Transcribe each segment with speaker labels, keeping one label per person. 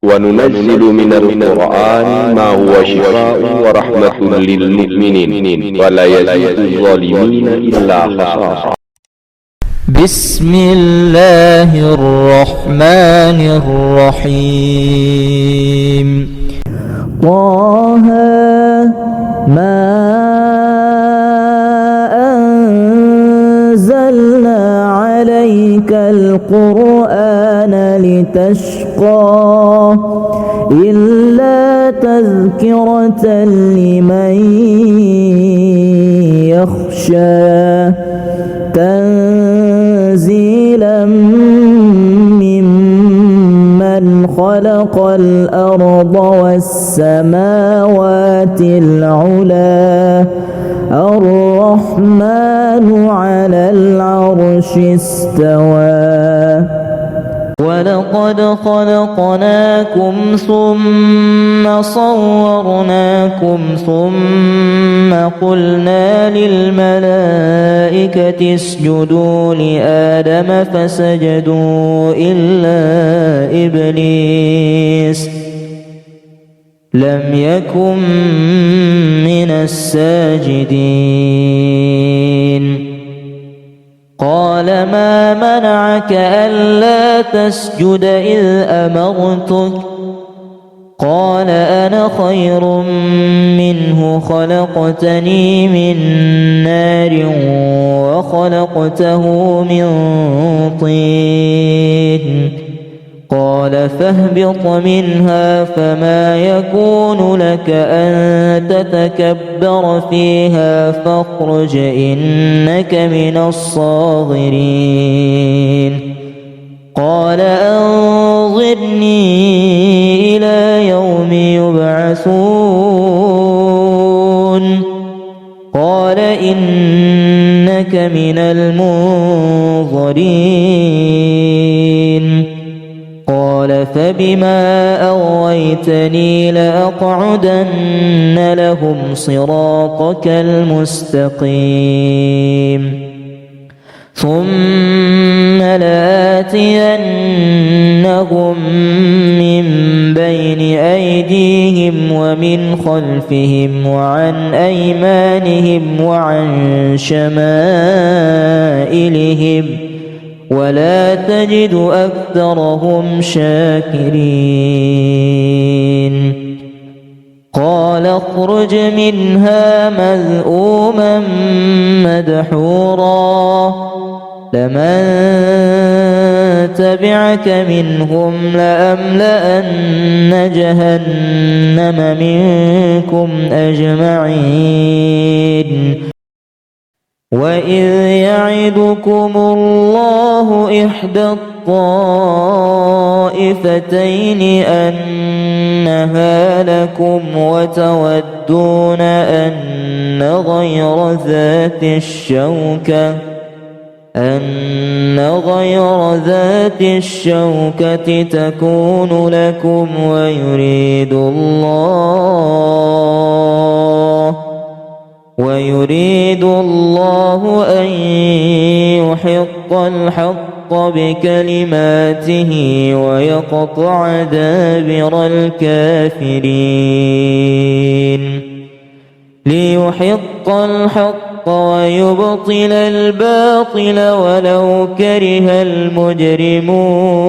Speaker 1: وننزل من القرآن ما هو شفاء ورحمة للمؤمنين ولا يزيد الظالمين إلا خسارا.
Speaker 2: بسم الله الرحمن الرحيم. طه ما أنزلنا عليك القرآن لتشقى إلا تذكرة لمن يخشى تنزيلا ممن خلق الأرض والسماوات العلى الرحمن على العرش استوى. ولقد خلقناكم ثم صورناكم ثم قلنا للملائكة اسجدوا لآدم فسجدوا إلا إبليس لم يكن من الساجدين. قال ما منعك ألا تسجد إذ أمرتك؟ قال أنا خير منه خلقتني من نار وخلقته من طين. قال فاهبط منها فما يكون لك أن تتكبر فيها فاخرج إنك من الصاغرين. قال أنظرني إلى يوم يبعثون. قال إنك من المنظرين. قال فبما أغويتني لأقعدن لهم صراطك المستقيم ثم لآتينهم من بين أيديهم ومن خلفهم وعن أيمانهم وعن شمائلهم ولا تجد أكثرهم شاكرين. قال اخرج منها مذءوما مدحورا لمن تبعك منهم لأملأن جهنم منكم أجمعين. وإذ يعدكم الله إحدى الطائفتين أنها لكم وتودون أن غير ذات الشوكة تكون لكم ويريد الله أن يحق الحق بكلماته ويقطع دابر الكافرين. ليحق الحق ويبطل الباطل ولو كره المجرمون.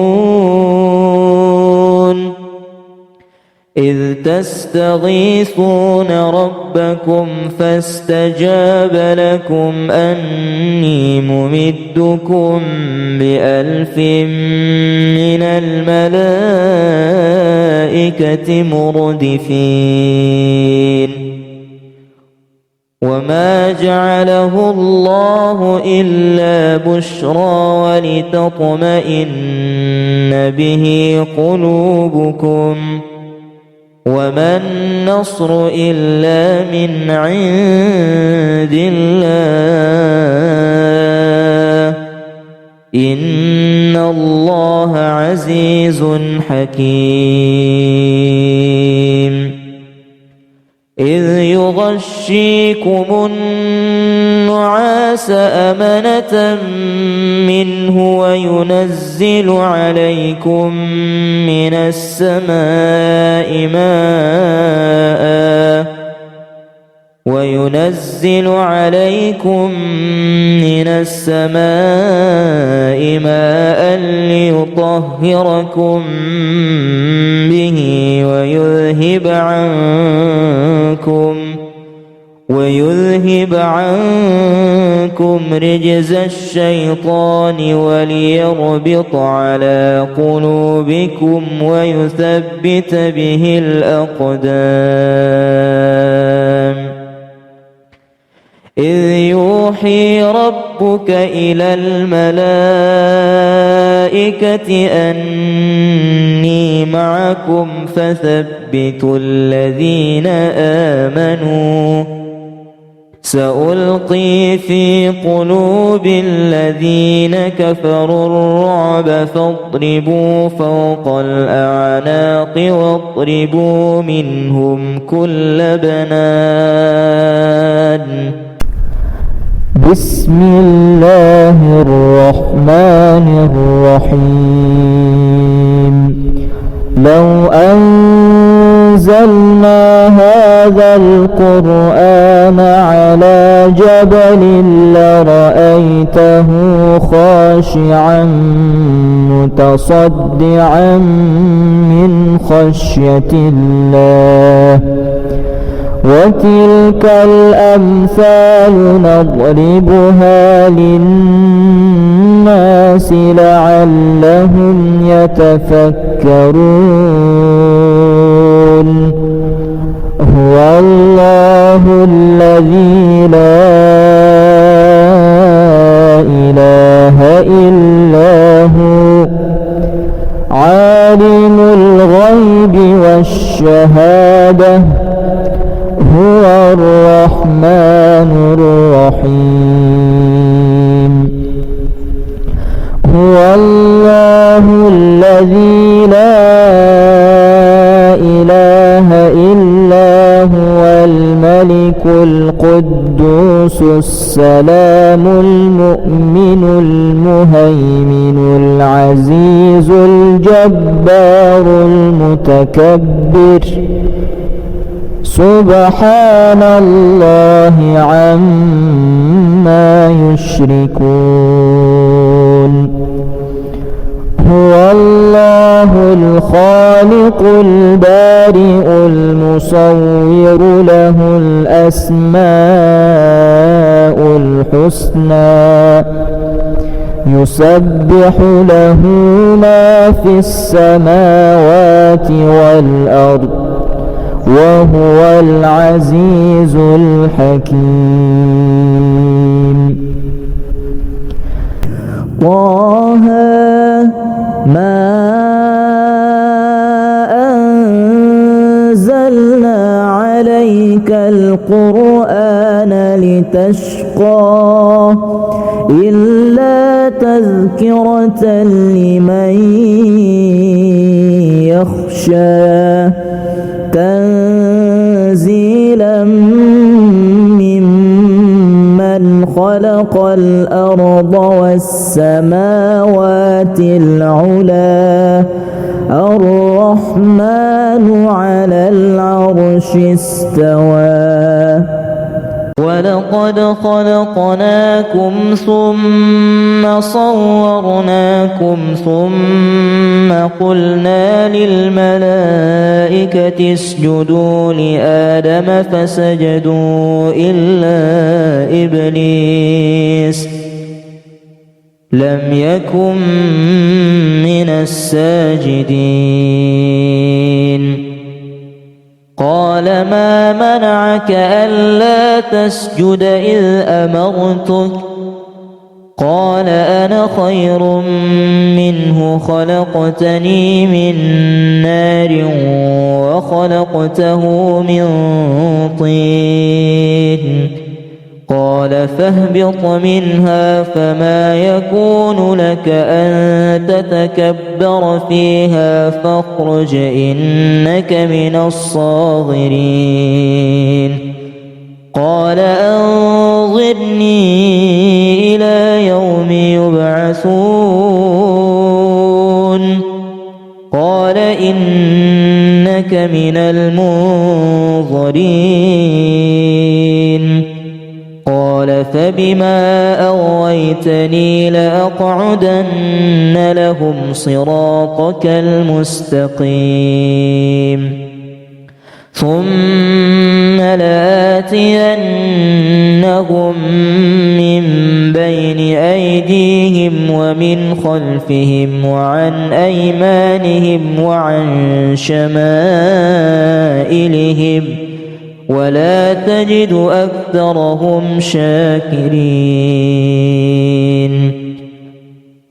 Speaker 2: إذ تستغيثون ربكم فاستجاب لكم أني ممدكم ب1000 من الملائكة مردفين. وما جعله الله إلا بشرى ولتطمئن به قلوبكم وما النصر إلا من عند الله إن الله عزيز حكيم. إذ يغشيكم النعاس أمنة منه وينزل عليكم من السماء ماء ليطهركم به ويذهب عنكم رجز الشيطان وليربط على قلوبكم ويثبت به الأقدام إذ يوحي ربك إلى الملائكة أني معكم فثبتوا الذين آمنوا سألقي في قلوب الذين كفروا الرعب فاضربوا فوق الأعناق واضربوا منهم كل بنان
Speaker 3: بسم الله الرحمن الرحيم لو أنزلنا هذا القرآن على جبل لرأيته خاشعا متصدعا من خشية الله وتلك الأمثال نضربها للناس لعلهم يتفكرون هو الله الذي لا إله إلا هو عالم الغيب والشهادة هو الرحمن الرحيم هو الله الذي لا إله إلا هو الملك القدوس السلام المؤمن المهيمن العزيز الجبار المتكبر سبحان الله عما يشركون هو الله الخالق البارئ المصور له الأسماء الحسنى يسبح له ما في السماوات والأرض وهو العزيز الحكيم طه ما أنزلنا عليك القرآن لتشقى إلا تذكرة لمن يخشى تنزيلا ممن خلق الأرض والسماوات العلى الرحمن على العرش استوى ولقد خلقناكم ثم صورناكم ثم قلنا للملائكة اسجدوا لآدم فسجدوا إلا إبليس لم يكن من الساجدين قال ما منعك ألا تسجد إذ أمرتك قال أنا خير منه خلقتني من نار وخلقته من طين قال فاهبط منها فما يكون لك أن تتكبر فيها فاخرج إنك من الصاغرين قال أنظرني إلى يوم يبعثون قال إنك من المنظرين قال فبما أغويتني لأقعدن لهم صراطك المستقيم ثم لآتينهم من بين أيديهم ومن خلفهم وعن أيمانهم وعن شمائلهم ولا تجد أكثرهم شاكرين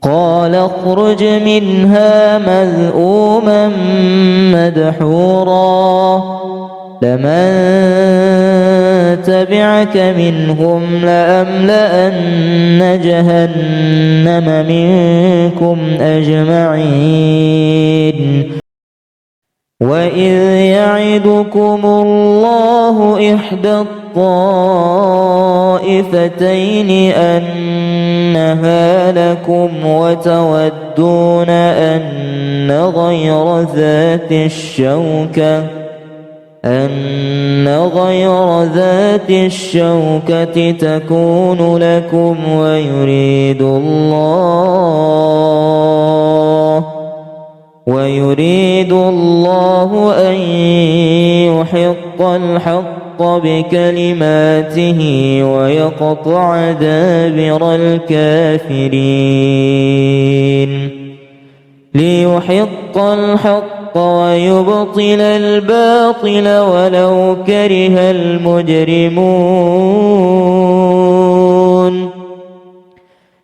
Speaker 3: قال اخرج منها مذءوما مدحورا لمن تبعك منهم لأملأن جهنم منكم أجمعين وإذ يعدكم الله إحدى الطائفتين أنها لكم وتودون أن غير ذات الشوكة تكون لكم ويريد الله أن يحق الحق بكلماته ويقطع دابر الكافرين ليحق الحق ويبطل الباطل ولو كره المجرمون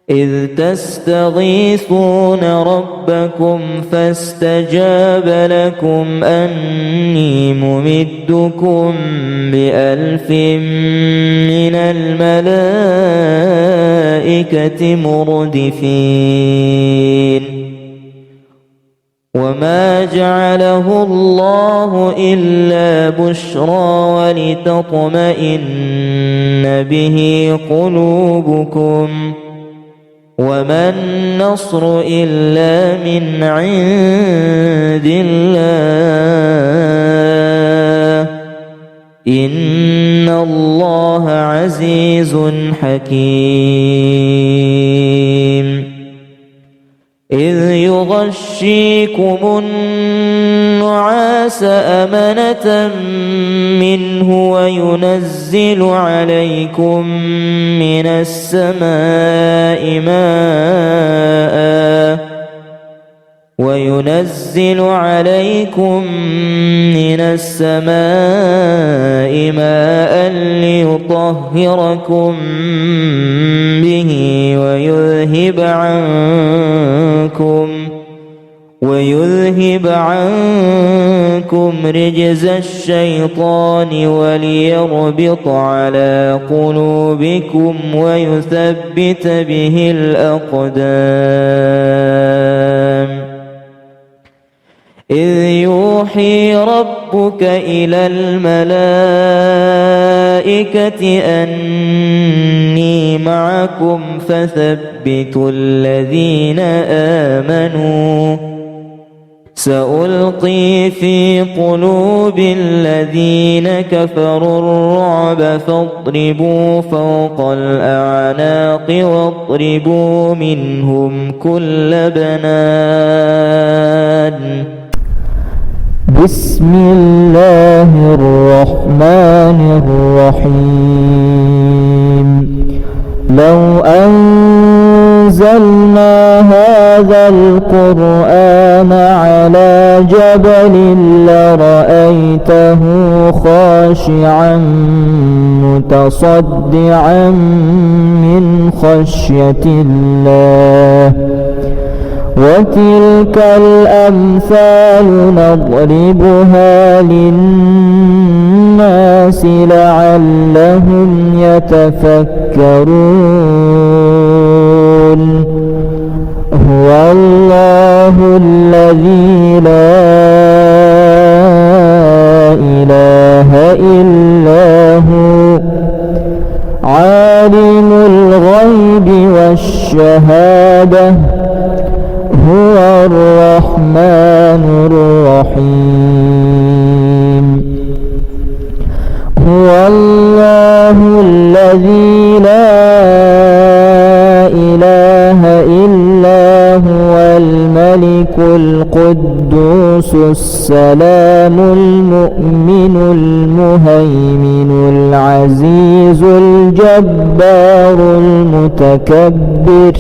Speaker 3: إذ تستغيثون ربكم فاستجاب لكم أني ممدكم ب1000 من الملائكة مردفين وما جعله الله إلا بشرى ولتطمئن به قلوبكم وما النصر إلا من عند الله إن الله عزيز حكيم إذ يغشيكم النعاس أمنة منه وينزل عليكم من السماء ماء ليطهركم به ويذهب عنكم رجز الشيطان وليربط على قلوبكم ويثبت به الأقدام إذ يوحي ربك إلى الملائكة أني معكم فثبتوا الذين آمنوا سألقي في قلوب الذين كفروا الرعب فاضربوا فوق الأعناق واضربوا منهم كل بنان
Speaker 2: بسم الله الرحمن الرحيم لو أنزلنا هذا القرآن على جبل لرأيته خاشعا متصدعا من خشية الله وتلك الأمثال نضربها للناس لعلهم يتفكرون هو الله الذي لا إله إلا هو عالم الغيب والشهادة هو الرحمن الرحيم هو الله الذي لا إله إلا هو الملك القدوس السلام المؤمن المهيمن العزيز الجبار المتكبر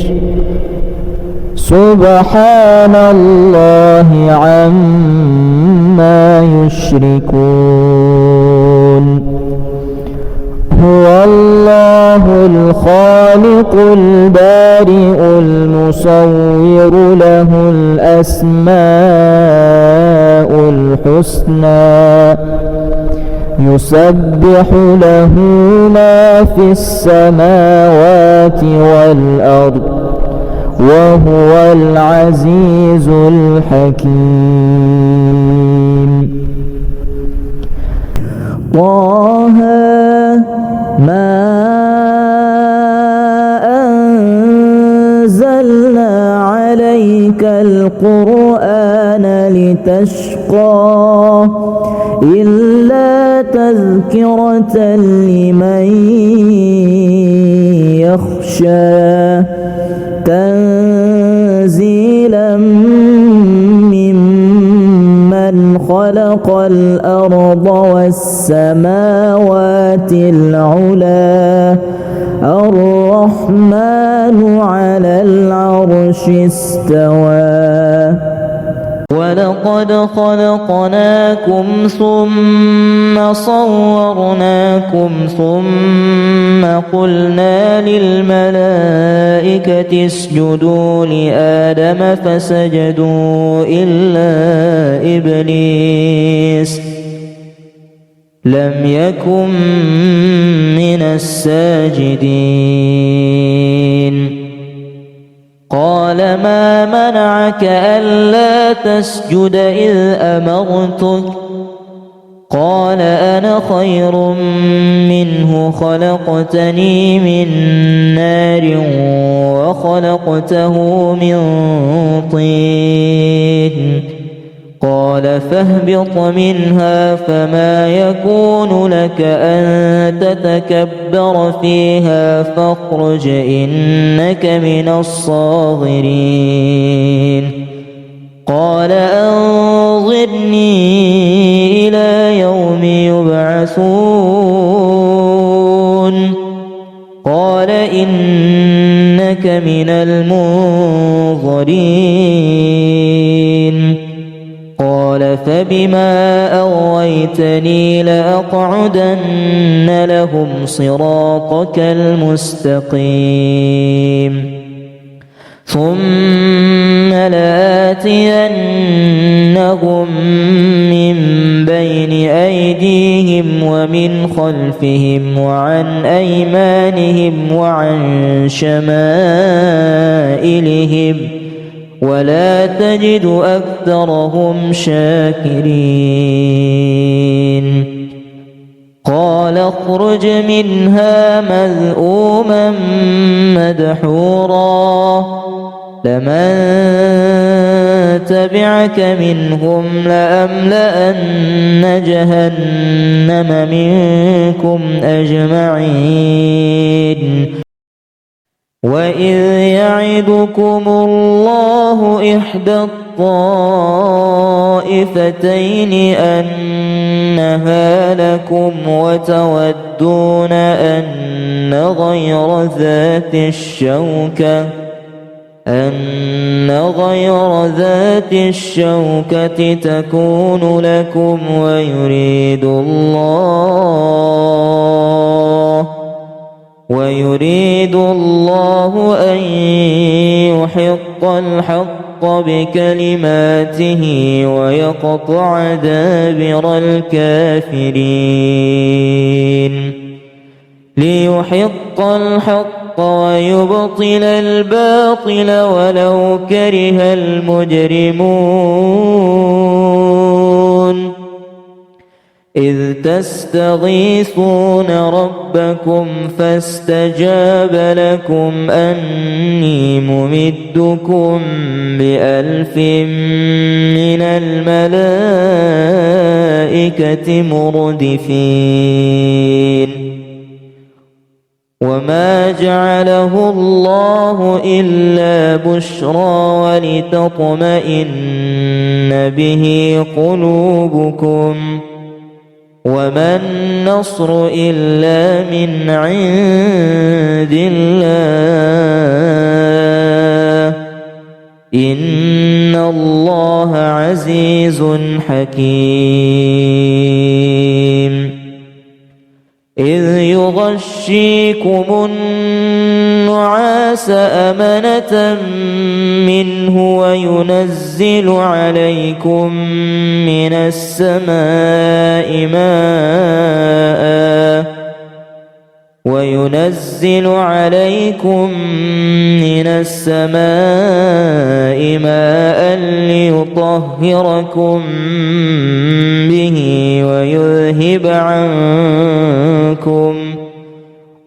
Speaker 2: سبحان الله عما يشركون هو الله الخالق البارئ المصور له الأسماء الحسنى يسبح له ما في السماوات والأرض وهو العزيز الحكيم طه ما أنزلنا عليك القرآن لتشقى إلا تذكرة لمن يخشى تنزيلا ممن خلق الأرض والسماوات العلى الرحمن على العرش استوى ولقد خلقناكم ثم صورناكم ثم قلنا للملائكة اسجدوا لآدم فسجدوا إلا إبليس لم يكن من الساجدين قال ما منعك ألا تسجد إذ أمرتك قال أنا خير منه خلقتني من نار وخلقته من طين قال فاهبط منها فما يكون لك أن تتكبر فيها فاخرج إنك من الصاغرين قال أنظرني إلى يوم يبعثون قال إنك من المنظرين قال فبما أغويتني لأقعدن لهم صراطك المستقيم ثم لآتينهم من بين أيديهم ومن خلفهم وعن أيمانهم وعن شمائلهم ولا تجد أكثرهم شاكرين قال اخرج منها مذءوما مدحورا لمن تبعك منهم لأملأن جهنم منكم أجمعين وإذ يعدكم الله إحدى الطائفتين أنها لكم وتودون أن غير ذات الشوكة تكون لكم ويريد الله أن يحق الحق بكلماته ويقطع دابر الكافرين ليحق الحق ويبطل الباطل ولو كره المجرمون إذ تستغيثون ربكم فاستجاب لكم أني ممدكم ب1000 من الملائكة مردفين وما جعله الله إلا بشرى ولتطمئن به قلوبكم وما النصر إلا من عند الله إن الله عزيز حكيم إذ يغشيكم النعاس أمنة منه وينزل عليكم من السماء ماء ليطهركم به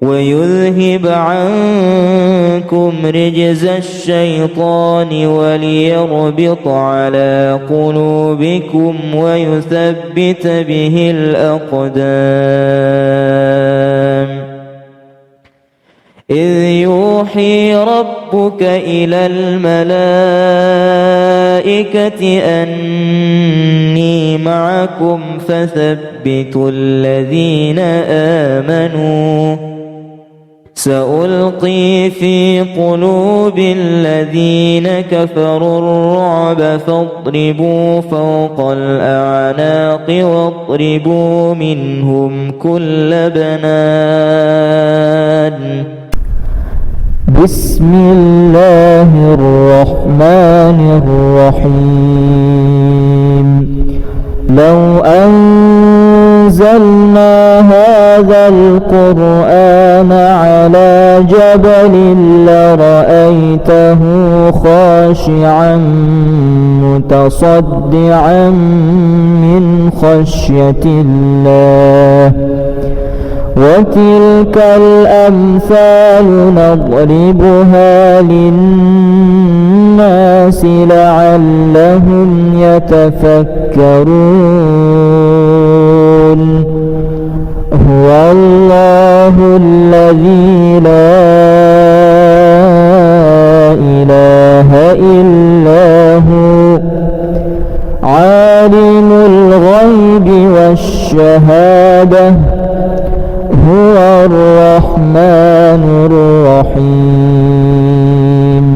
Speaker 2: ويذهب عنكم رجز الشيطان وليربط على قلوبكم ويثبت به الأقدام إذ يوحي ربك إلى الملائكة أني معكم فثبتوا الذين آمنوا سألقي في قلوب الذين كفروا الرعب فاضربوا فوق الأعناق واضربوا منهم كل بنان
Speaker 3: بسم الله الرحمن الرحيم لو أنزلنا هذا القرآن على جبل لرأيته خاشعا متصدعا من خشية الله وتلك الأمثال نضربها للناس لعلهم يتفكرون هو الله الذي لا إله إلا هو عالم الغيب والشهادة هو الرحمن الرحيم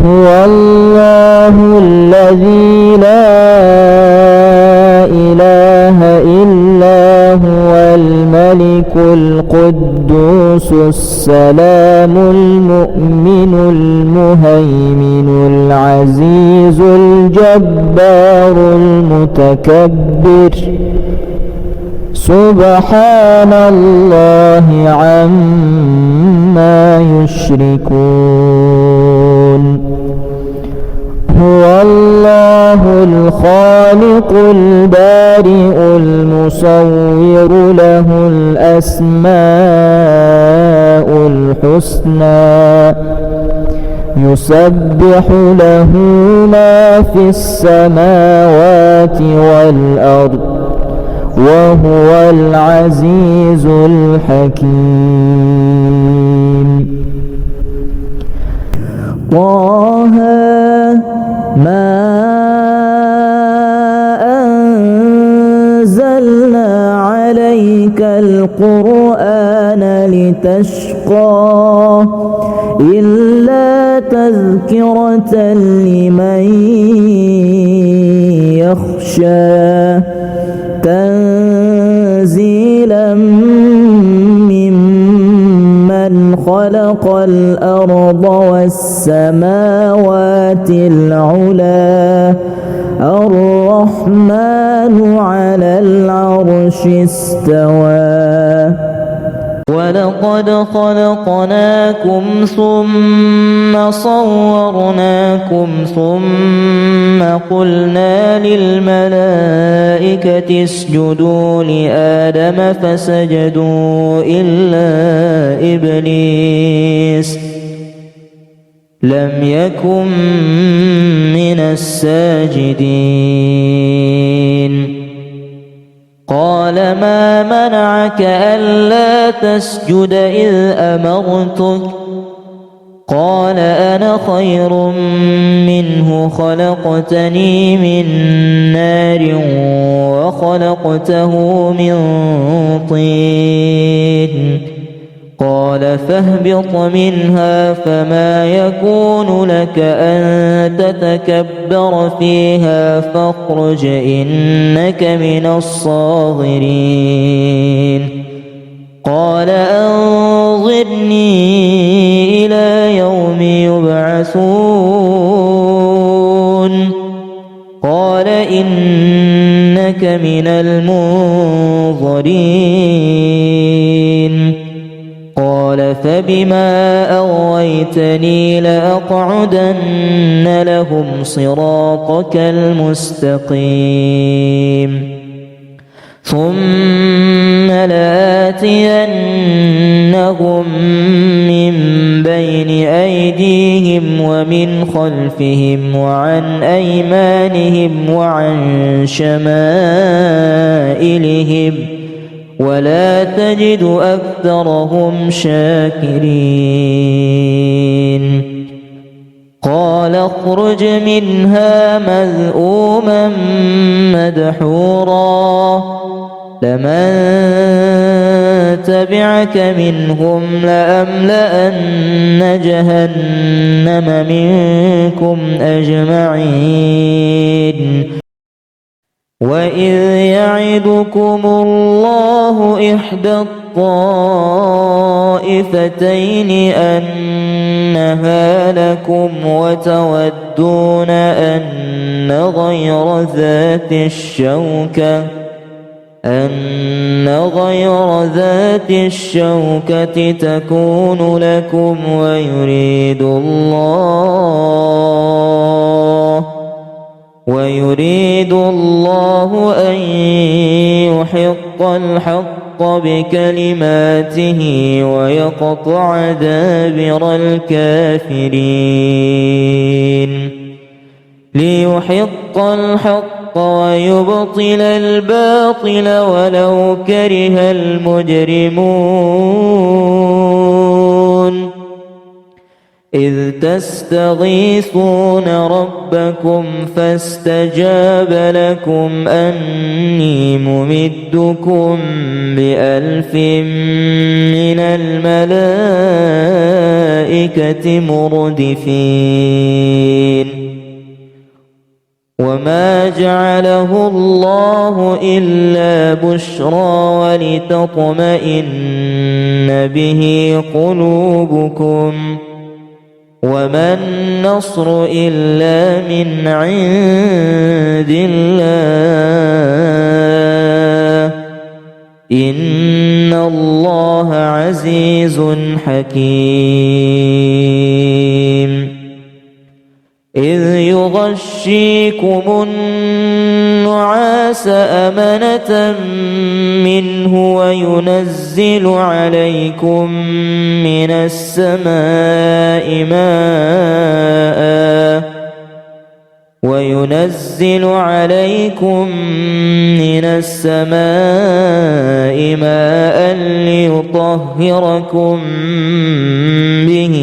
Speaker 3: هو الله الذي لا إله إلا هو الملك القدوس السلام المؤمن المهيمن العزيز الجبار المتكبر سبحان الله عما يشركون هو الله الخالق البارئ المصور له الأسماء الحسنى يسبح له ما في السماوات والأرض وهو العزيز الحكيم طه ما أنزلنا عليك القرآن لتشقى إلا تذكرة لمن يخشى تنزيلا ممن خلق الأرض والسماوات العلى الرحمن على العرش استوى
Speaker 2: ولقد خلقناكم ثم صورناكم ثم قلنا للملائكة اسجدوا لآدم فسجدوا إلا إبليس لم يكن من الساجدين قال ما منعك ألا تسجد إذ أمرتك قال أنا خير منه خلقتني من نار وخلقته من طين قال فاهبط منها فما يكون لك أن تتكبر فيها فاخرج إنك من الصاغرين قال أنظرني إلى يوم يبعثون قال إنك من المنظرين قال فبما أغويتني لأقعدن لهم صراطك المستقيم ثم لآتينهم من بين أيديهم ومن خلفهم وعن أيمانهم وعن شمائلهم ولا تجد أكثرهم شاكرين قال اخرج منها مذءوما مدحورا لمن تبعك منهم لأملأن جهنم منكم أجمعين وإذ يعدكم الله إحدى الطائفتين أنها لكم وتودون أن غير ذات الشوكة تكون لكم ويريد الله أن يحق الحق بكلماته ويقطع دابر الكافرين ليحق الحق ويبطل الباطل ولو كره المجرمون إذ تستغيثون ربكم فاستجاب لكم أني ممدكم ب1000 من الملائكة مردفين وما جعله الله إلا بشرى ولتطمئن به قلوبكم وما النصر إلا من عند الله إن الله عزيز حكيم إذ يغشيكم النعاس أمنة منه وينزل عليكم من السماء ماء ليطهركم به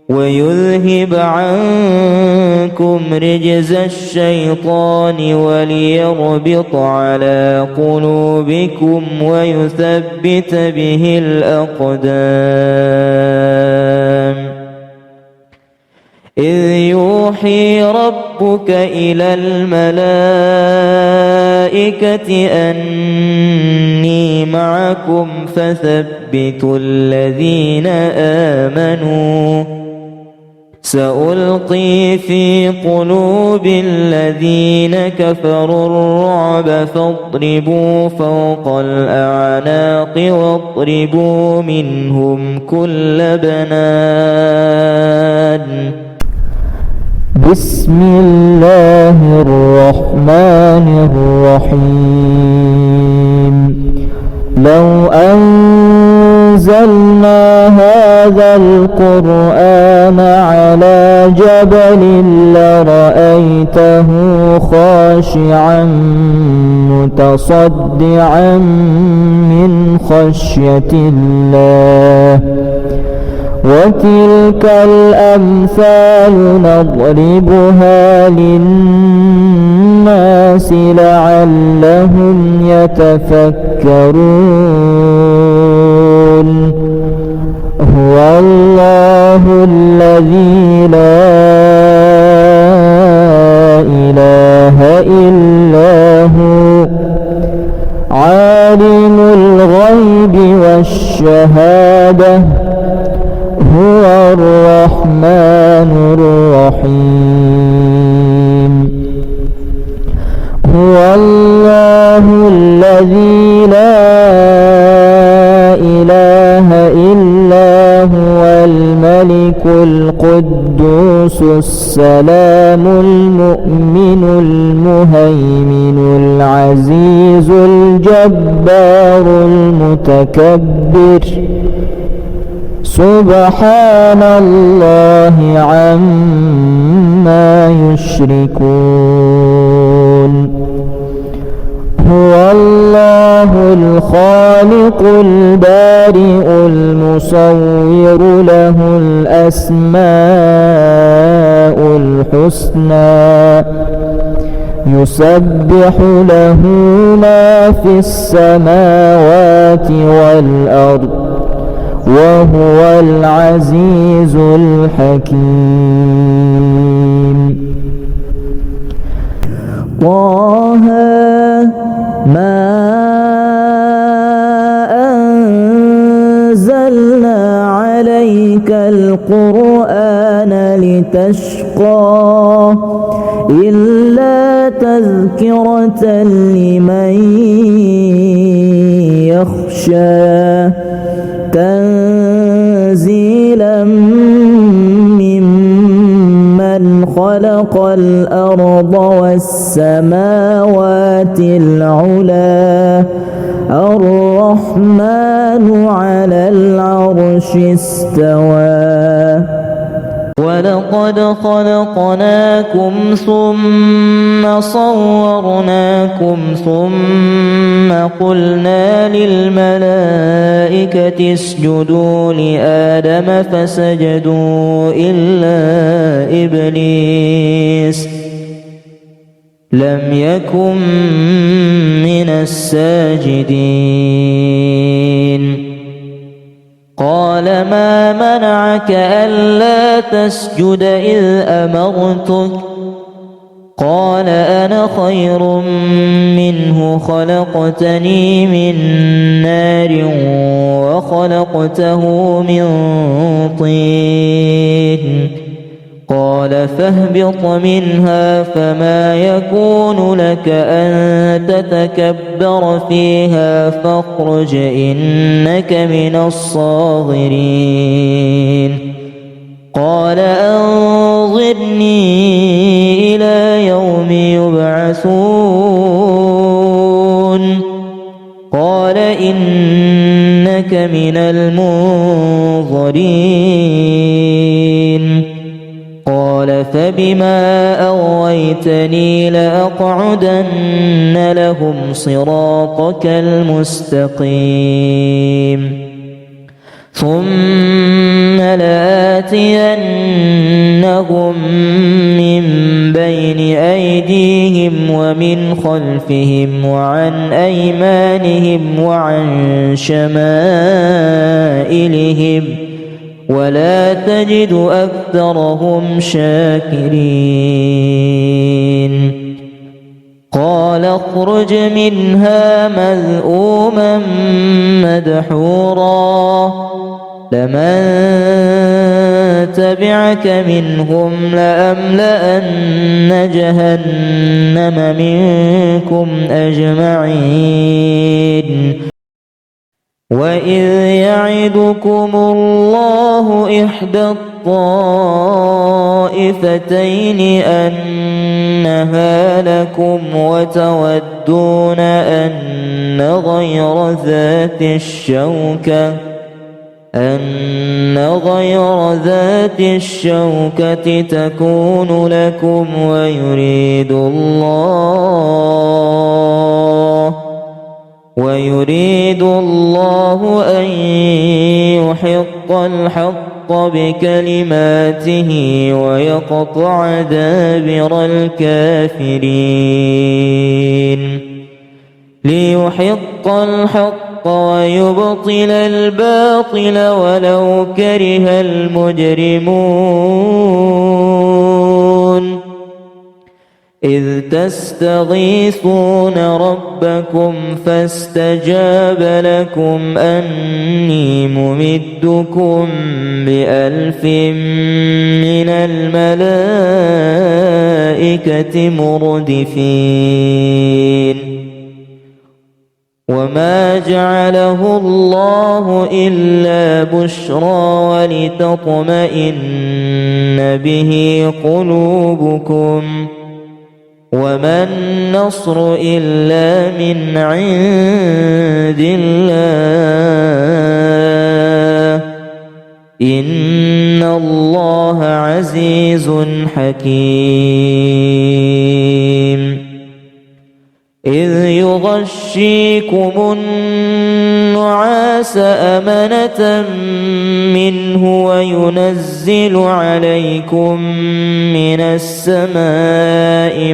Speaker 2: ويذهب عنكم رجز الشيطان وليربط على قلوبكم ويثبت به الأقدام إذ يوحي ربك إلى الملائكة أني معكم فثبتوا الذين آمنوا سألقي في قلوب الذين كفروا الرعب فاضربوا فوق الأعناق واضربوا منهم كل بنان.
Speaker 3: بسم الله الرحمن الرحيم. لو أنزلنا هذا القرآن على جبل لرأيته خاشعا متصدعا من خشية الله. وتلك الأمثال نضربها للناس لعلهم يتفكرون. هو الله الذي لا إله إلا هو عالم الغيب والشهادة هو الرحمن الرحيم. هو الله الذي لا إله إلا هو الملك القدوس السلام المؤمن المهيمن العزيز الجبار المتكبر. سبحان الله عما يشركون. هو الله الخالق البارئ المصور له الأسماء الحسنى يسبح له ما في السماوات والأرض وهو العزيز الحكيم. طه ما أنزلنا عليك القرآن لتشقى إلا تذكرة لمن يخشى تنزيلا ممن خلق الأرض والسماوات العلى. الرحمن على العرش استوى.
Speaker 2: ولقد خلقناكم ثم صورناكم ثم قلنا للملائكة اسجدوا لآدم فسجدوا إلا إبليس لم يكن من الساجدين. قال ما منعك ألا تسجد إذ أمرتك؟ قال أنا خير منه خلقتني من نار وخلقته من طين. قال فاهبط منها فما يكون لك أن تتكبر فيها فاخرج إنك من الصاغرين. قال أنظرني إلى يوم يبعثون. قال إنك من المنظرين. قال فبما أغويتني لأقعدن لهم صراطك المستقيم ثم لآتينهم من بين أيديهم ومن خلفهم وعن أيمانهم وعن شمائلهم ولا تجد أكثرهم شاكرين. قال اخرج منها مذءوما مدحورا لمن تبعك منهم لأملأن جهنم منكم أجمعين وإذ يعدكم الله إحدى الطائفتين أنها لكم وتودون أن غير ذات الشوكة تكون لكم ويريد الله أن يحق الحق بكلماته ويقطع دابر الكافرين ليحق الحق ويبطل الباطل ولو كره المجرمون إذ تستغيثون ربكم فاستجاب لكم أني ممدكم ب1000 من الملائكة مردفين وما جعله الله إلا بشرى ولتطمئن به قلوبكم وما النصر إلا من عند الله إن الله عزيز حكيم إذ يغشيكم النعاس أمنة منه وينزل عليكم من السماء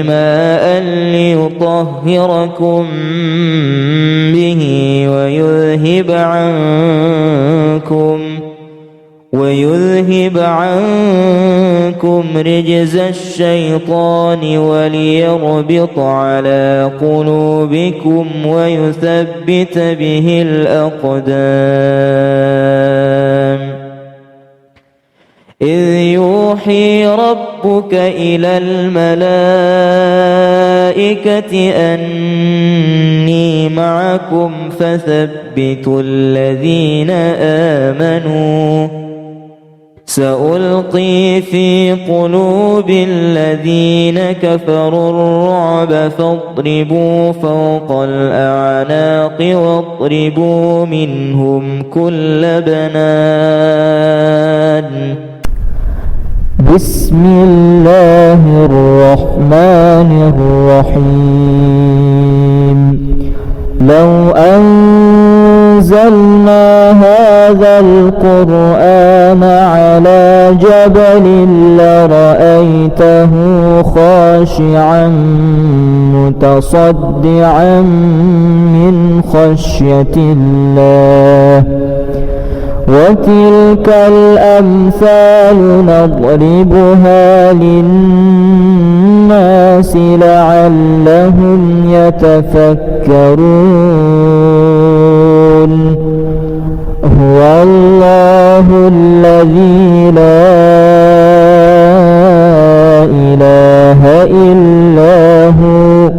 Speaker 2: ماء ليطهركم به ويذهب عنكم رجز الشيطان وليربط على قلوبكم ويثبت به الأقدام إذ يوحي ربك إلى الملائكة أني معكم فثبتوا الذين آمنوا سألقي في قلوب الذين كفروا الرعب فاضربوا فوق الأعناق واضربوا منهم كل بنان
Speaker 3: بسم الله الرحمن الرحيم لو أنزلنا هذا القرآن على جبل لرأيته خاشعا متصدعا من خشية الله وتلك الأمثال نضربها للناس لعلهم يتفكرون هو الله الذي لا إله إلا هو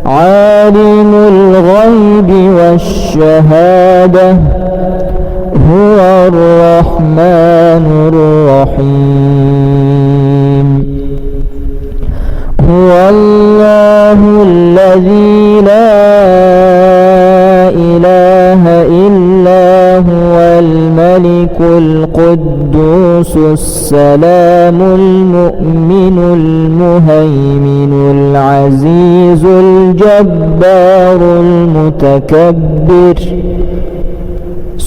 Speaker 3: عالم الغيب والشهادة هو الرحمن الرحيم هو الله الذي لا إله إلا هو الملك القدوس السلام المؤمن المهيمن العزيز الجبار المتكبر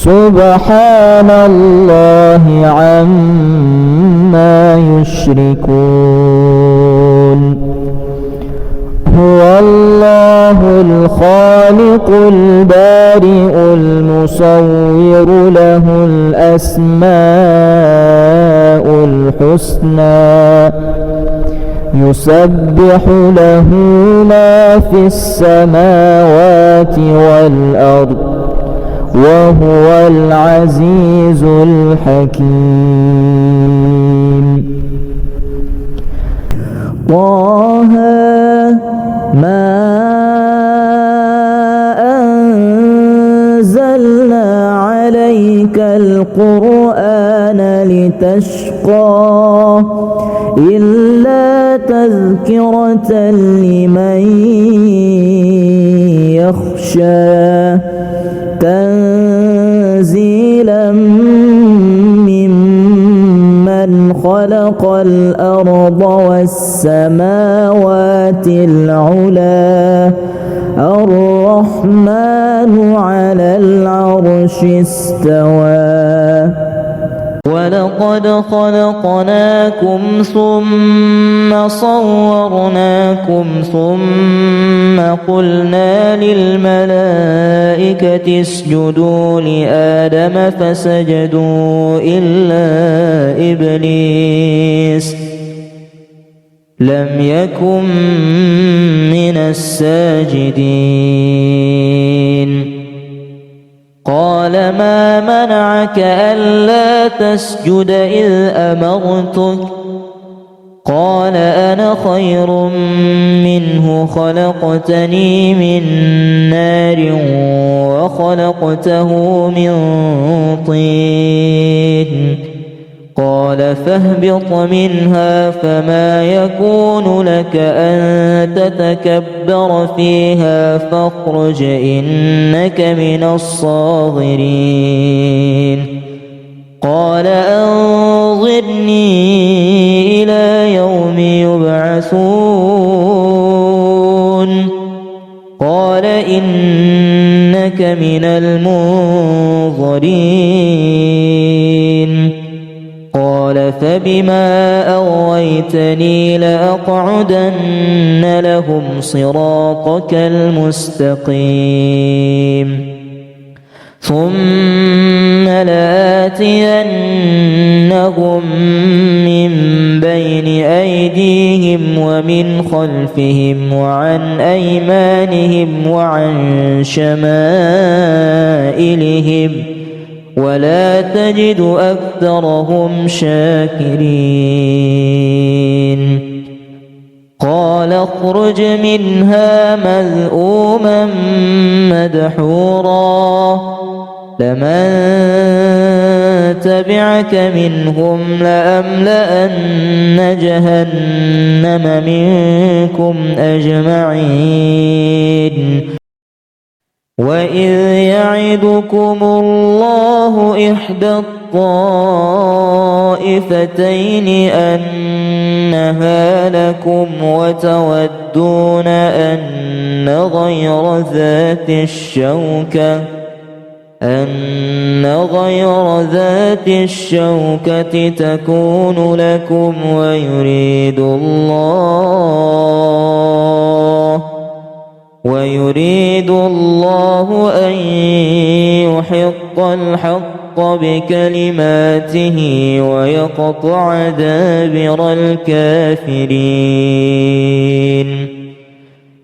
Speaker 3: سبحان الله عما يشركون هو الله الخالق البارئ المصور له الأسماء الحسنى يسبح له ما في السماوات والأرض وهو العزيز الحكيم. طه ما أنزلنا عليك القرآن لتشقى إلا تذكرة لمن يخشى تنزيلا ممن خلق الأرض والسماوات العلى الرحمن على العرش استوى. ولقد خلقناكم ثم صورناكم ثم قلنا للملائكة اسجدوا لآدم فسجدوا إلا إبليس لم يكن من الساجدين. قال ما منعك ألا تسجد إذ أمرتك؟ قال أنا خير منه خلقتني من نار وخلقته من طين. قال فاهبط منها فما يكون لك أن تتكبر فيها فاخرج إنك من الصاغرين. قال أنظرني إلى يوم يبعثون. قال إنك من المنظرين. قال فبما أغويتني لأقعدن لهم صراطك المستقيم ثم لآتينهم من بين أيديهم ومن خلفهم وعن أيمانهم وعن شمائلهم ولا تجد أكثرهم شاكرين. قال اخرج منها مذءوما مدحورا لمن تبعك منهم لأملأن جهنم منكم أجمعين. وإذ يعدكم الله إحدى الطائفتين أنها لكم وتودون أن غير ذات الشوكة تكون لكم ويريد الله أن يحق الحق بكلماته ويقطع دابر الكافرين.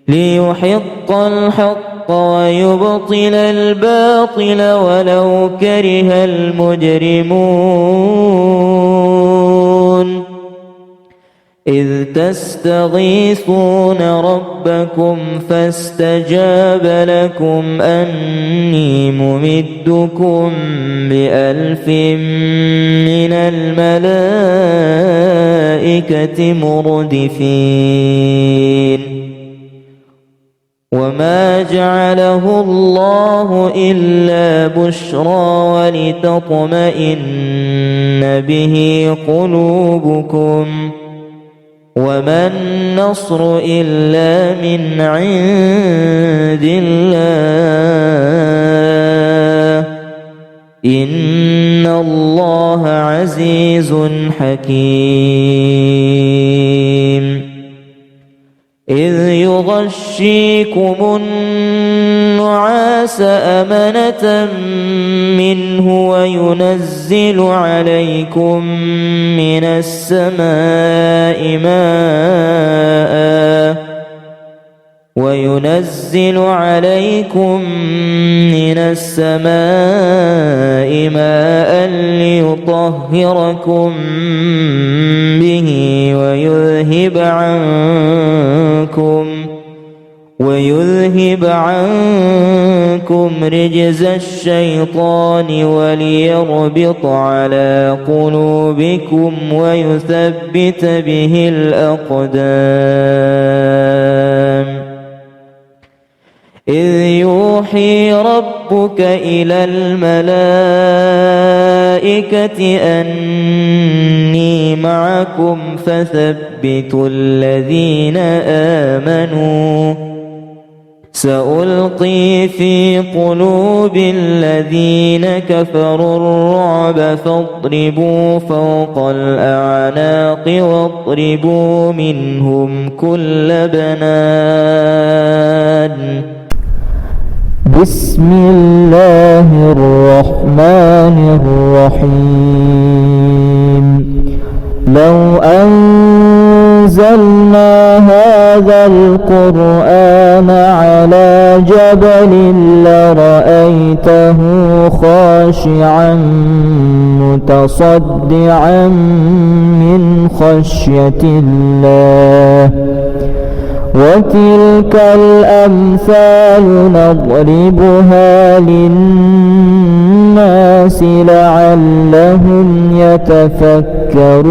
Speaker 3: ليحق الحق ويبطل الباطل ولو كره المجرمون. إذ تستغيثون ربكم فاستجاب لكم أني ممدكم ب1000 من الملائكة مردفين. وما جعله الله إلا بشرى ولتطمئن به قلوبكم وما النصر إلا من عند الله إن الله عزيز حكيم. إذ يغشيكم النعاس أمنة منه وينزل عليكم من السماء ماء وينزل عليكم من السماء ماء ليطهركم به ويذهب عنكم رجز الشيطان وليربط على قلوبكم ويثبت به الأقدام إذ يوحي ربك إلى الملائكة أني معكم فثبتوا الذين آمنوا سألقي في قلوب الذين كفروا الرعب فاضربوا فوق الأعناق واضربوا منهم كل بنان
Speaker 2: بسم الله الرحمن الرحيم لو أنزلنا هذا القرآن على جبل لرأيته خاشعا متصدعا من خشية الله وتلك الأمثال نضربها للناس لعلهم يتفكرون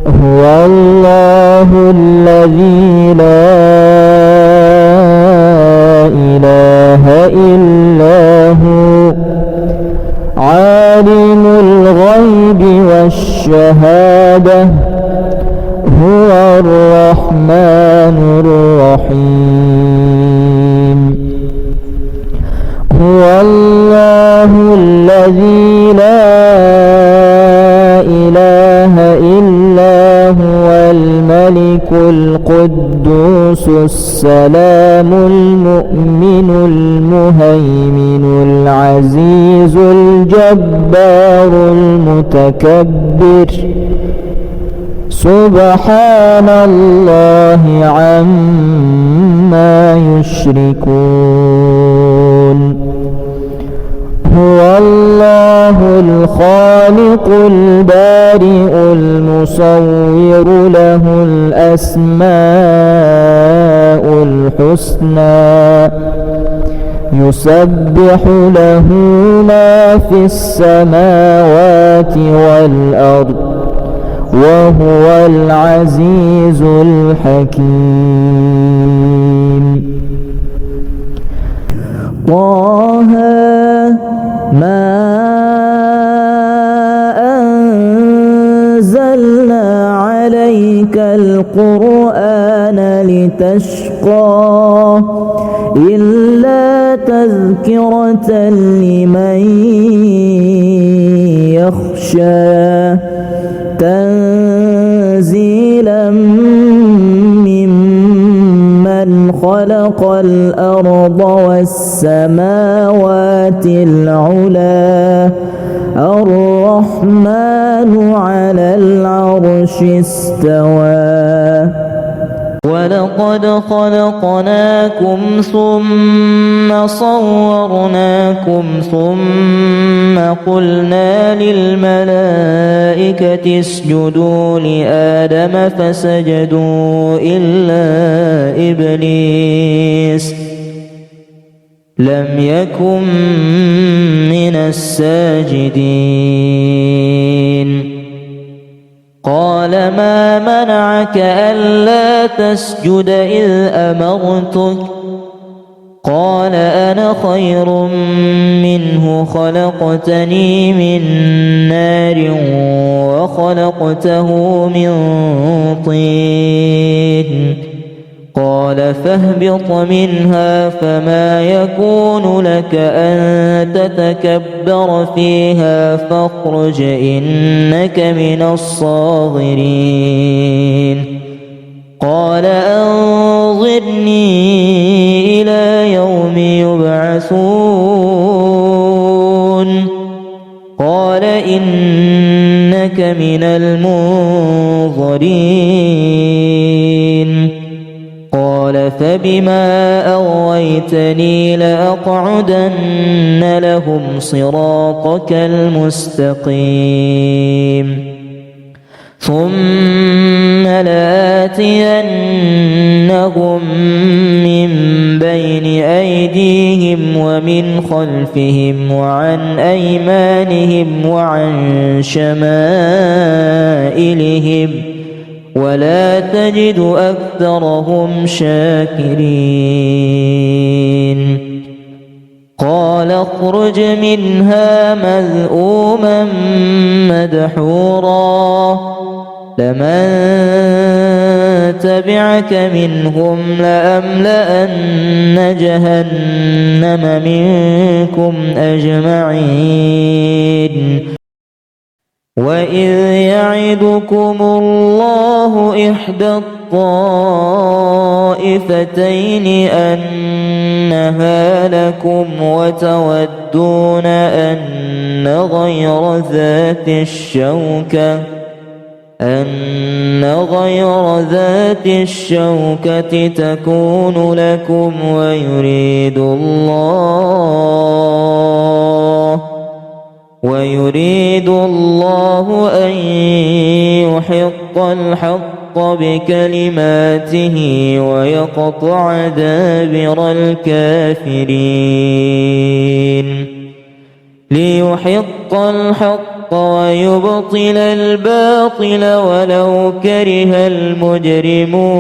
Speaker 2: هو الله الذي لا إله إلا هو عالم الغيب والشهادة هو الرحمن الرحيم هو الله الذي لا إله إلا هو الملك القدوس السلام المؤمن المهيمن العزيز الجبار المتكبر سبحان الله عما يشركون هو الله الخالق البارئ المصور له الأسماء الحسنى يسبح له ما في السماوات والأرض وهو العزيز الحكيم طه ما أنزلنا عليك القرآن لتشقى إلا تذكرة لمن يخشى تنزيلا ممن خلق الأرض والسماوات العلى الرحمن على العرش استوى ولقد خلقناكم ثم صورناكم ثم قلنا للملائكة اسجدوا لآدم فسجدوا إلا إبليس لم يكن من الساجدين قال ما منعك ألا تسجد إذ أمرتك قال أنا خير منه خلقتني من نار وخلقته من طين قال فاهبط منها فما يكون لك أن تتكبر فيها فاخرج إنك من الصاغرين قال أنظرني إلى يوم يبعثون قال إنك من المنظرين فبما أغويتني لأقعدن لهم صراطك المستقيم ثم لآتينهم من بين أيديهم ومن خلفهم وعن أيمانهم وعن شمائلهم ولا تجد أكثرهم شاكرين قال اخرج منها مذءوما مدحورا لمن تبعك منهم لأملأن جهنم منكم أجمعين وإذ يعدكم الله إحدى الطائفتين أنها لكم وتودون أن غير ذات الشوكة تكون لكم ويريد الله أن يحق الحق بكلماته ويقطع دابر الكافرين ليحق الحق ويبطل الباطل ولو كره المجرمون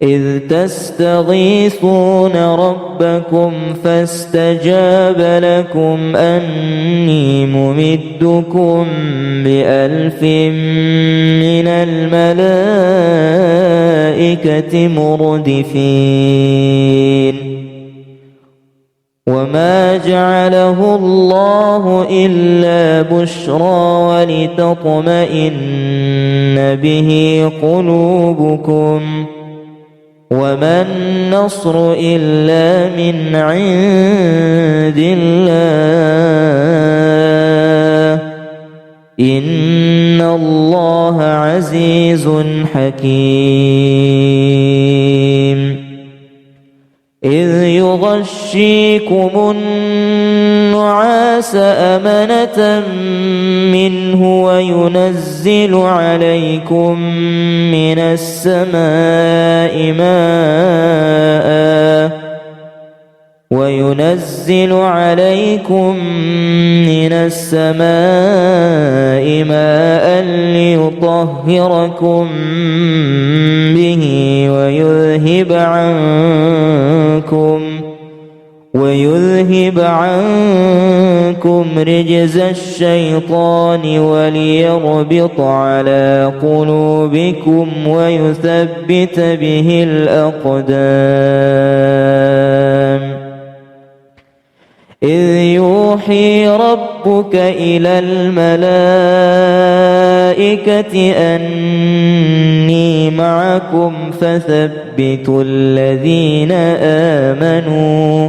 Speaker 2: إذ تستغيثون ربكم فاستجاب لكم أني ممدكم ب1000 من الملائكة مردفين وما جعله الله إلا بشرى ولتطمئن به قلوبكم وما النصر إلا من عند الله إن الله عزيز حكيم إذ يغشيكم النعاس أمنة منه وينزل عليكم من السماء ماء ليطهركم به ويذهب عنكم رجز الشيطان وليربط على قلوبكم ويثبت به الأقدام إذ يوحي ربك إلى الملائكة أني معكم فثبتوا الذين آمنوا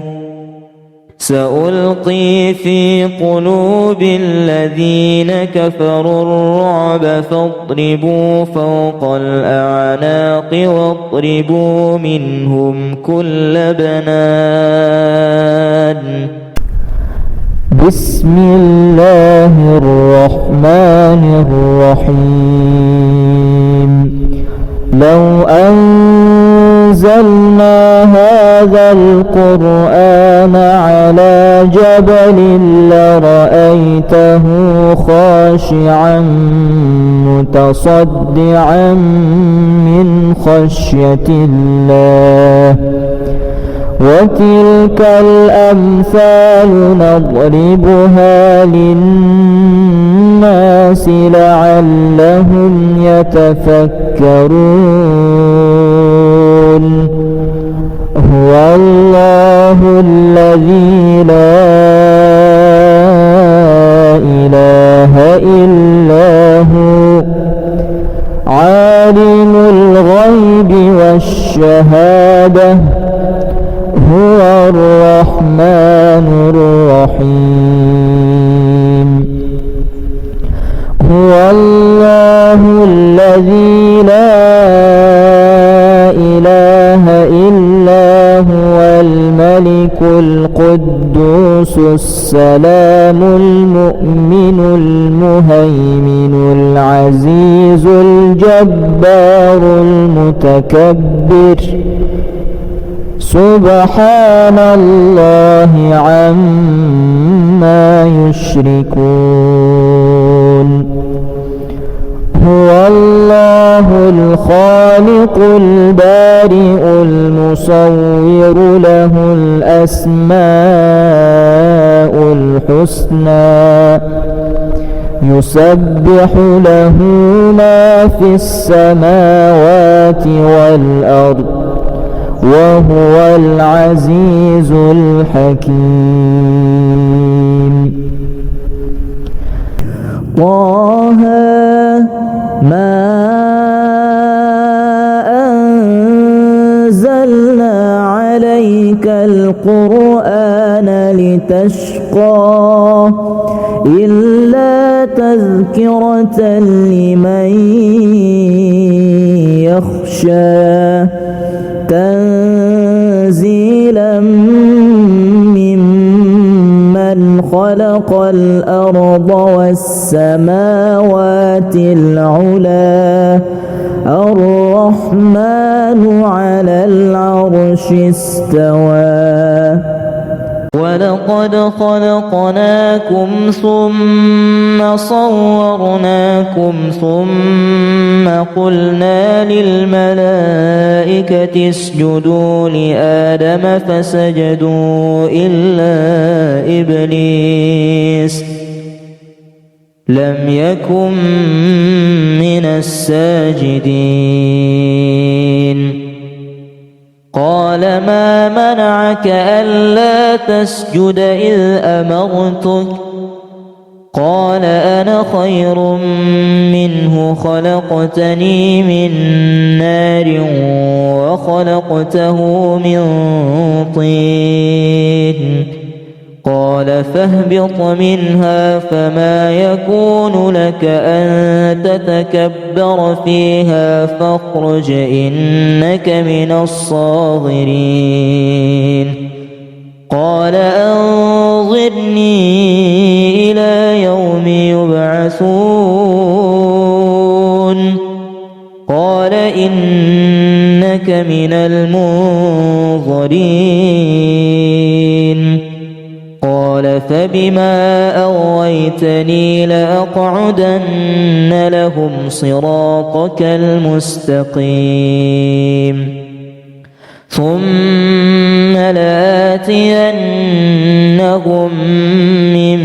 Speaker 2: سألقي في قلوب الذين كفروا الرعب فاضربوا فوق الأعناق واضربوا منهم كل بنان
Speaker 3: بسم الله الرحمن الرحيم لو أنزلنا هذا القرآن على جبل لرأيته خاشعا متصدعا من خشية الله وتلك الأمثال نضربها للناس لعلهم يتفكرون هو الله الذي لا إله إلا هو عالم الغيب والشهادة هو الرحمن الرحيم هو الله الذي لا القدوس السلام المؤمن المهيمن العزيز الجبار المتكبر سبحان الله عما يشركون هو الله الخالق البارئ المصور له الأسماء الحسنى يسبح له ما في السماوات والأرض وهو العزيز الحكيم طه ما أنزلنا عليك القرآن لتشقى إلا تذكرة لمن يخشى تنزيلا ممن خلق الأرض والسماوات العلى الرحمن على العرش استوى ولقد خلقناكم ثم صورناكم ثم قلنا للملائكة اسجدوا لآدم فسجدوا إلا إبليس لم يكن من الساجدين قال ما منعك ألا تسجد إذ أمرتك قال أنا خير منه خلقتني من نار وخلقته من طين قال فاهبط منها فما يكون لك أن تتكبر فيها فاخرج إنك من الصاغرين قال أنظرني إلى يوم يبعثون قال إنك من المنظرين قال فبما أغويتني لأقعدن لهم صراطك المستقيم ثم لآتينهم من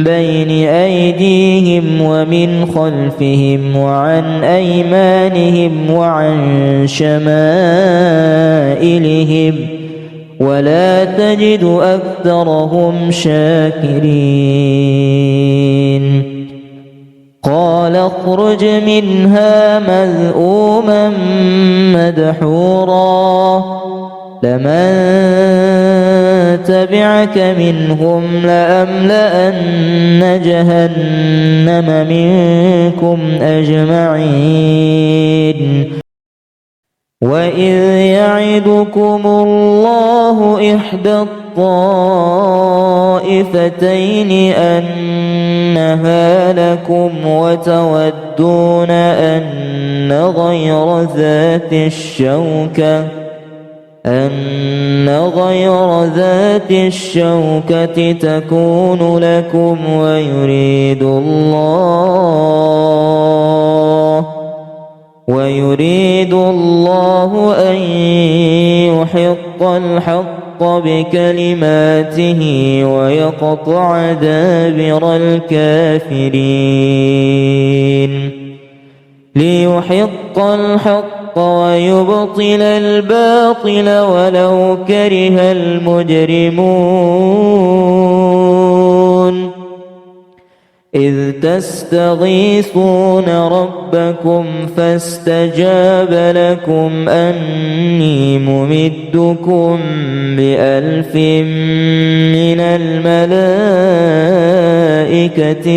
Speaker 3: بين أيديهم ومن خلفهم وعن أيمانهم وعن شمائلهم ولا تجد أكثرهم شاكرين قال اخرج منها مذءوما مدحورا لمن تبعك منهم لأملأن جهنم منكم أجمعين وإذ يعدكم الله إحدى الطائفتين أنها لكم وتودون أن غير ذات الشوكة تكون لكم ويريد الله أن يحق الحق بكلماته ويقطع دابر الكافرين ليحق الحق ويبطل الباطل ولو كره المجرمون إذ تستغيثون ربكم فاستجاب لكم أني ممدكم ب1000 من الملائكة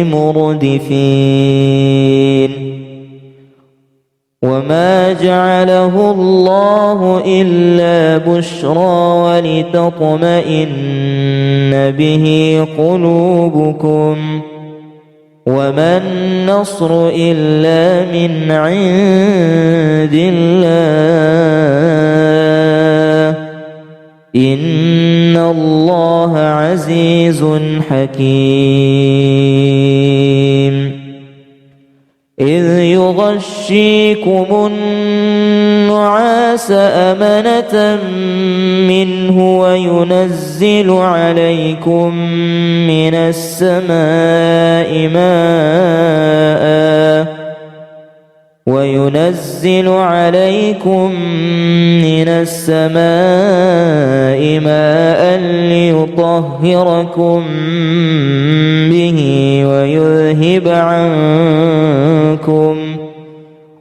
Speaker 3: مردفين وما جعله الله إلا بشرى ولتطمئن به قلوبكم وما النصر إلا من عند الله إن الله عزيز حكيم إذ يغشيكم النعاس أمنة منه وينزل عليكم من السماء ماء ليطهركم به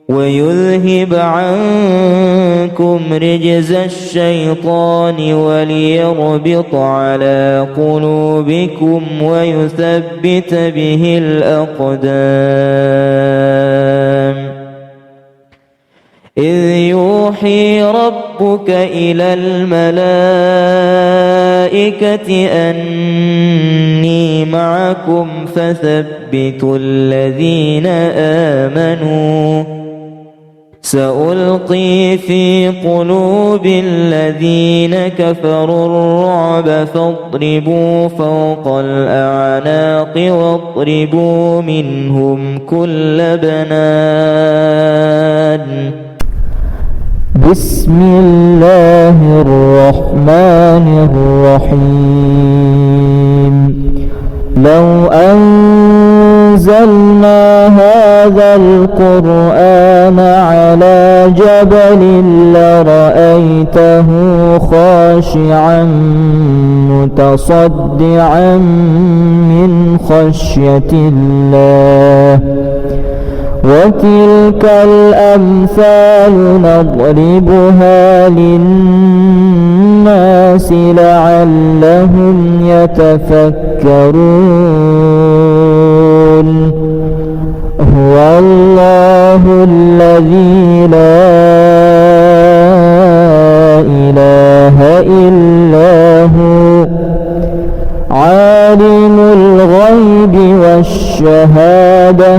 Speaker 3: ويذهب عنكم رجز الشيطان وليربط على قلوبكم ويثبت به الأقدام إذ يوحي ربك إلى الملائكة أني معكم فثبتوا الذين آمنوا سألقي في قلوب الذين كفروا الرعب فاضربوا فوق الأعناق واضربوا منهم كل بنان
Speaker 2: بسم الله الرحمن الرحيم لو أنزلنا هذا القرآن على جبل لرأيته خاشعا متصدعا من خشية الله وتلك الأمثال نضربها للناس لعلهم يتفكرون هو الله الذي لا إله إلا هو عالم الغيب والشهادة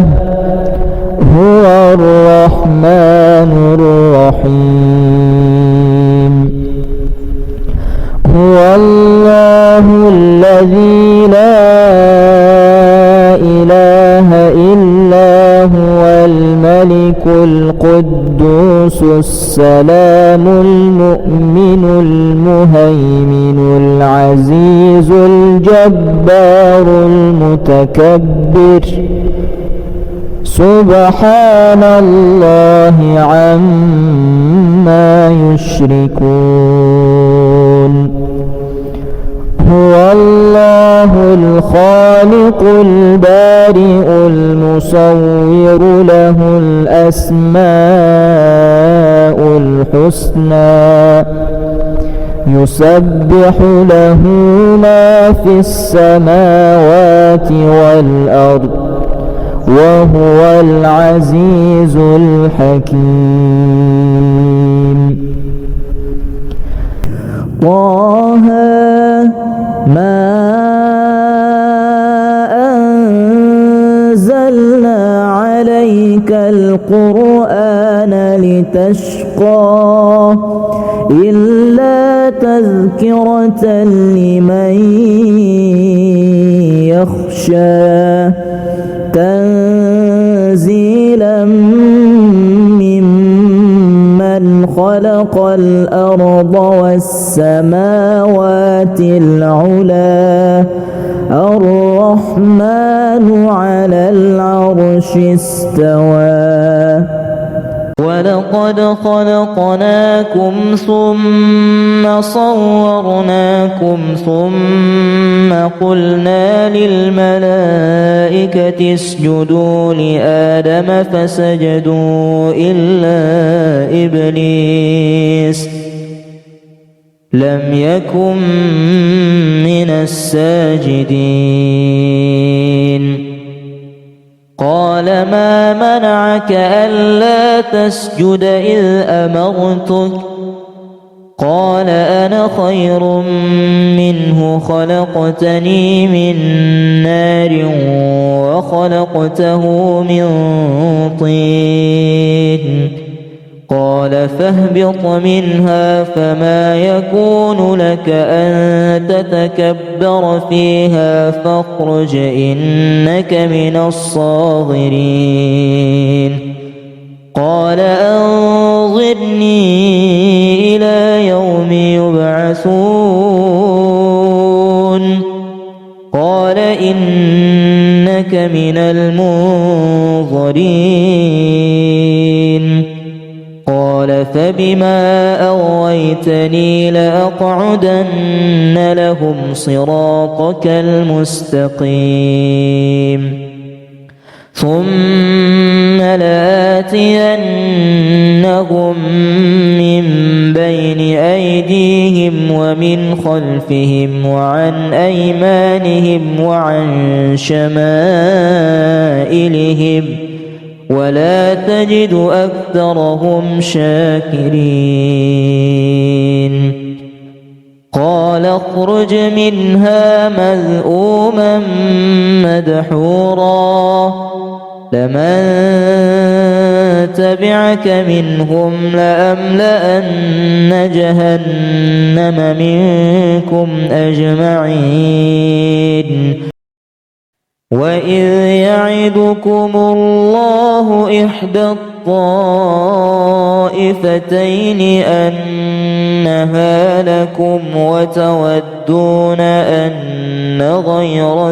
Speaker 2: هو الرحمن الرحيم هو الله الذي لا إله إلا هو الملك القدوس السلام المؤمن المهيمن العزيز الجبار المتكبر سبحان الله عما يشركون هو الله الخالق البارئ المصور له الأسماء الحسنى يسبح له ما في السماوات والأرض وهو العزيز الحكيم طه ما أنزلنا عليك القرآن لتشقى إلا تذكرة لمن يخشى تنزيلا ممن خلق الأرض والسماوات العلى الرحمن على العرش استوى ولقد خلقناكم ثم صورناكم ثم قلنا للملائكة اسجدوا لآدم فسجدوا إلا إبليس لم يكن من الساجدين قال ما منعك ألا تسجد إذ أمرتك قال أنا خير منه خلقتني من نار وخلقته من طين قال فاهبط منها فما يكون لك أن تتكبر فيها فاخرج إنك من الصاغرين قال أنظرني إلى يوم يبعثون قال إنك من المنظرين قال فبما أغويتني لأقعدن لهم صراطك المستقيم ثم لآتينهم من بين أيديهم ومن خلفهم وعن أيمانهم وعن شمائلهم ولا تجد أكثرهم شاكرين قال اخرج منها مذءوما مدحورا لمن تبعك منهم لأملأن جهنم منكم أجمعين وإذ يعدكم الله إحدى الطائفتين أنها لكم وتودون أن غير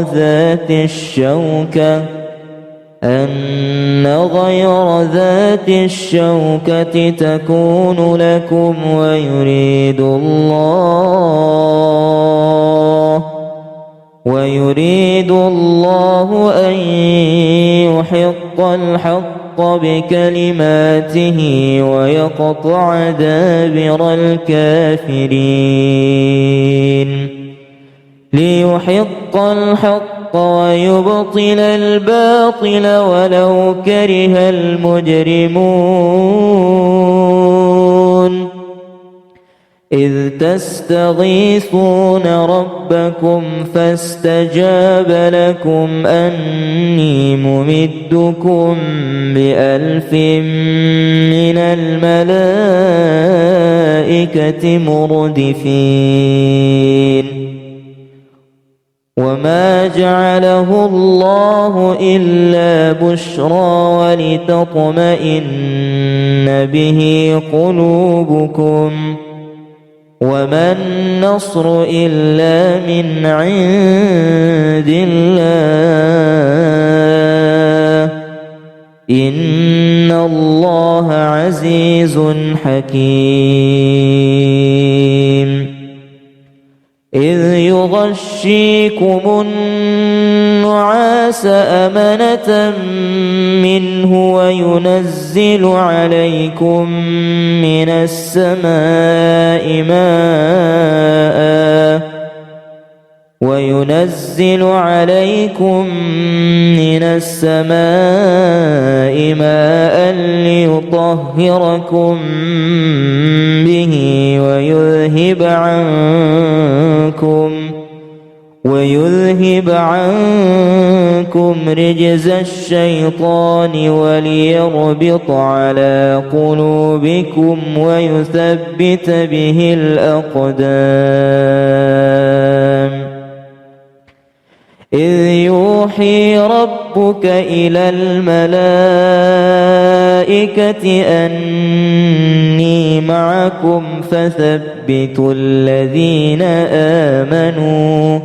Speaker 2: ذات الشوكة تكون لكم ويريد الله أن يحق الحق بكلماته ويقطع دابر الكافرين ليحق الحق ويبطل الباطل ولو كره المجرمون إذ تستغيثون ربكم فاستجاب لكم أني ممدكم ب1000 من الملائكة مردفين وما جعله الله إلا بشرى ولتطمئن به قلوبكم وما النصر إلا من عند الله إن الله عزيز حكيم إذ يغشيكم النعاس أمنة منه وينزل عليكم من السماء ماء ليطهركم به ويذهب عنكم رجز الشيطان وليربط على قلوبكم ويثبت به الأقدام إذ يوحي ربك إلى الملائكة أني معكم فثبتوا الذين آمنوا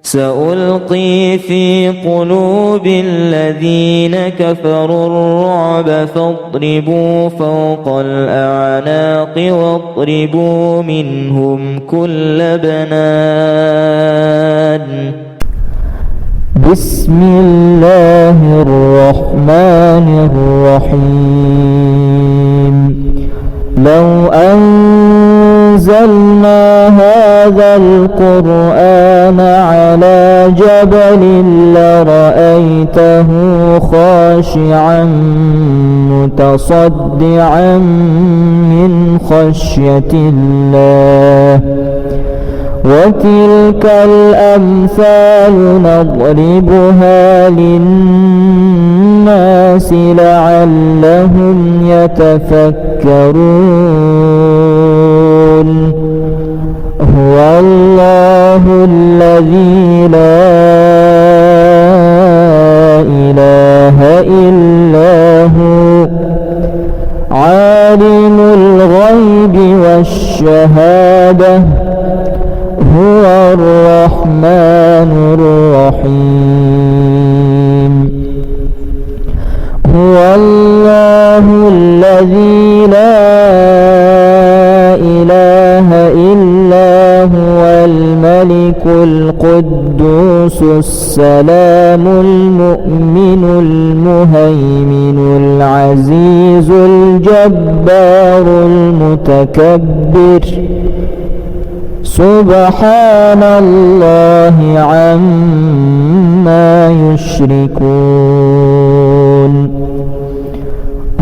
Speaker 2: سألقي في قلوب الذين كفروا الرعب فاضربوا فوق الأعناق واضربوا منهم كل بنان
Speaker 3: بسم الله الرحمن الرحيم لو أنزلنا أنزلنا هذا القرآن على جبل لرأيته خاشعا متصدعا من خشية الله وتلك الأمثال نضربها للناس لعلهم يتفكرون هو الله الذي لا إله إلا هو عالم الغيب والشهادة هو الرحمن الرحيم هو الله الذي لا إله إلا هو الملك القدوس السلام المؤمن المهيمن العزيز الجبار المتكبر سبحان الله عما يشركون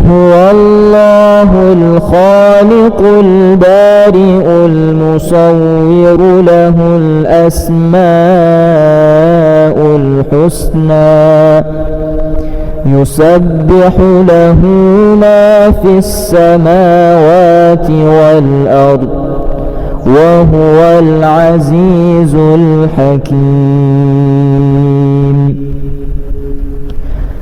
Speaker 3: هو الله الخالق البارئ المصور له الأسماء الحسنى يسبح له ما في السماوات والأرض وهو العزيز الحكيم